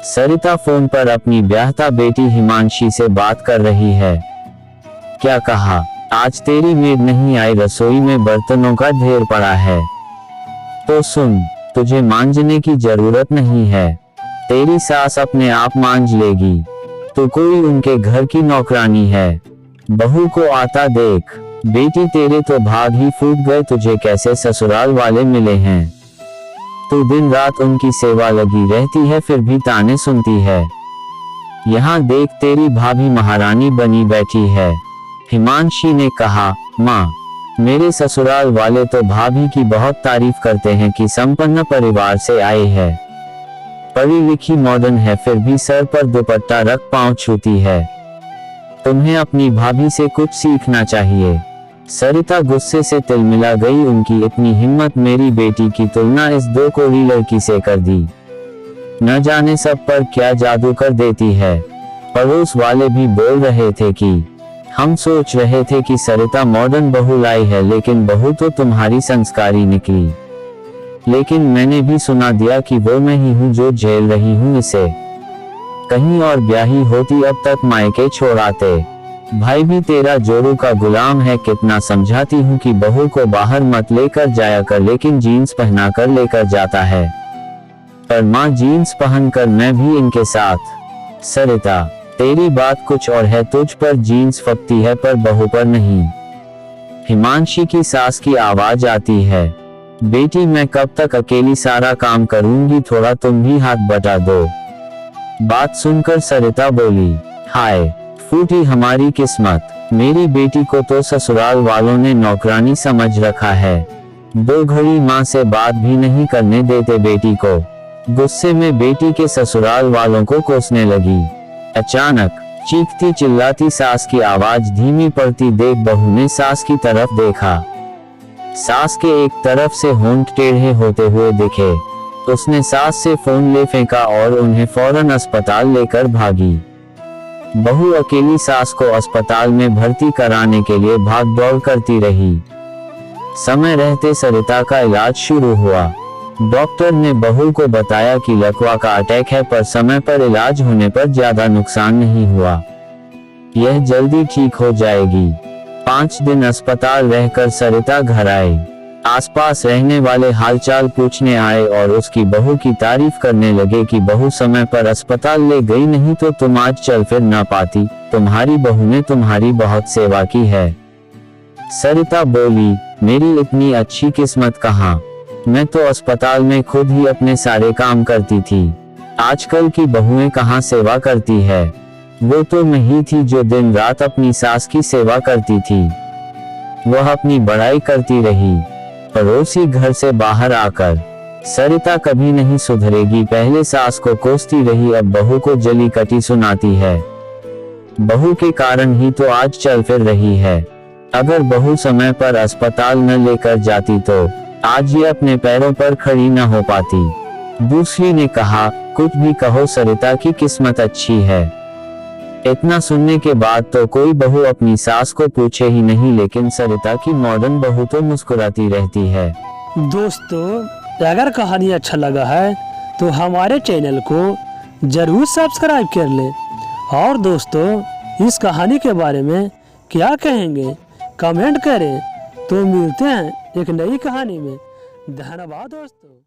सरिता phone पर अपनी ब्याहता बेटी हिमांशी से बात कर रही है। क्या कहा? आज तेरी मेड नहीं आई, रसोई में बर्तनों का ढेर पड़ा है। तो सुन, तुझे मांजने की जरूरत नहीं है, तेरी सास अपने आप मांज लेगी। तू कोई उनके घर की नौकरानी है। बहू को आता देख। बेटी तेरे तो भाग ही फूट गए, तुझे कैसे ससुराल वाले मिले हैं। तू दिन रात उनकी सेवा लगी रहती है, फिर भी ताने सुनती है। यहाँ देख, तेरी भाभी महारानी बनी बैठी है। हिमांशी ने कहा, माँ, मेरे ससुराल वाले तो भाभी की बहुत तारीफ करते हैं कि संपन्न परिवार से आए है, पढ़ी लिखी मॉडर्न है, फिर भी सर पर दुपट्टा रख पांव छूती है। तुम्हें अपनी भाभी से कुछ सीखना चाहिए। सरिता गुस्से से तिलमिला गई। उनकी इतनी हिम्मत, मेरी बेटी की तुलना इस दो कोढ़ी लड़की से कर दी। न जाने सब पर क्या जादू कर देती है। पड़ोस वाले भी बोल रहे थे कि हम सोच रहे थे कि सरिता मॉडर्न बहू लाई है, लेकिन बहू तो तुम्हारी संस्कारी निकली। लेकिन मैंने भी सुना दिया कि वो मैं ही हूँ जो झेल रही हूँ इसे। कहीं और ब्याही होती अब तक मायके छोड़ आते। भाई भी तेरा जोरू का गुलाम है। कितना समझाती हूँ कि बहू को बाहर मत लेकर जाया कर, लेकिन जीन्स पहना कर लेकर जाता है। पर माँ, जीन्स पहनकर मैं भी इनके साथ। सरिता, तेरी बात कुछ और है, तुझ पर जीन्स फपती है पर बहू पर नहीं। हिमांशी की सास की आवाज आती है। बेटी, मैं कब तक अकेली सारा काम करूंगी, थोड़ा तुम भी हाथ बटा दो। बात सुनकर सरिता बोली, हाय, फूटी हमारी किस्मत। मेरी बेटी को तो ससुराल वालों ने नौकरानी समझ रखा है। 2 घड़ी माँ से बात भी नहीं करने देते बेटी को। गुस्से में बेटी के ससुराल वालों को कोसने लगी। अचानक चीखती चिल्लाती सास की आवाज धीमी पड़ती देख बहू ने सास की तरफ देखा। सास के एक तरफ से होंठ टेढ़े होते हुए दिखे। उसने सास से फोन ले फेंका और उन्हें फौरन अस्पताल लेकर भागी। बहू अकेली सास को अस्पताल में भर्ती कराने के लिए भाग दौड़ करती रही। समय रहते सरिता का इलाज शुरू हुआ। डॉक्टर ने बहू को बताया कि लकवा का अटैक है, पर समय पर इलाज होने पर ज्यादा नुकसान नहीं हुआ। यह जल्दी ठीक हो जाएगी। 5 दिन अस्पताल रहकर सरिता घर आई। आसपास रहने वाले हालचाल पूछने आए और उसकी बहू की तारीफ करने लगे कि बहू समय पर अस्पताल ले गई, नहीं तो तुम आज चल फिर ना पाती। तुम्हारी बहू ने तुम्हारी बहुत सेवा की है। सरिता बोली, मेरी इतनी अच्छी किस्मत कहाँ। मैं तो अस्पताल में खुद ही अपने सारे काम करती थी। आजकल की बहुएं कहाँ सेवा करती है। वो तो मैं ही थी जो दिन रात अपनी सास की सेवा करती थी। वह अपनी बड़ाई करती रही। पड़ोसी घर से बाहर आकर, सरिता कभी नहीं सुधरेगी। पहले सास को कोसती रही, अब बहू को जली कटी सुनाती है। बहू के कारण ही तो आज चल फिर रही है। अगर बहू समय पर अस्पताल न लेकर जाती तो आज ये अपने पैरों पर खड़ी न हो पाती। दूसरी ने कहा, कुछ भी कहो, सरिता की किस्मत अच्छी है। इतना सुनने के बाद तो कोई बहू अपनी सास को पूछे ही नहीं, लेकिन सरिता की मॉडर्न बहू तो मुस्कुराती रहती है। दोस्तों, अगर कहानी अच्छा लगा है तो हमारे चैनल को जरूर सब्सक्राइब कर लें। और दोस्तों, इस कहानी के बारे में क्या कहेंगे कमेंट करें। तो मिलते हैं एक नई कहानी में। धन्यवाद दोस्तों।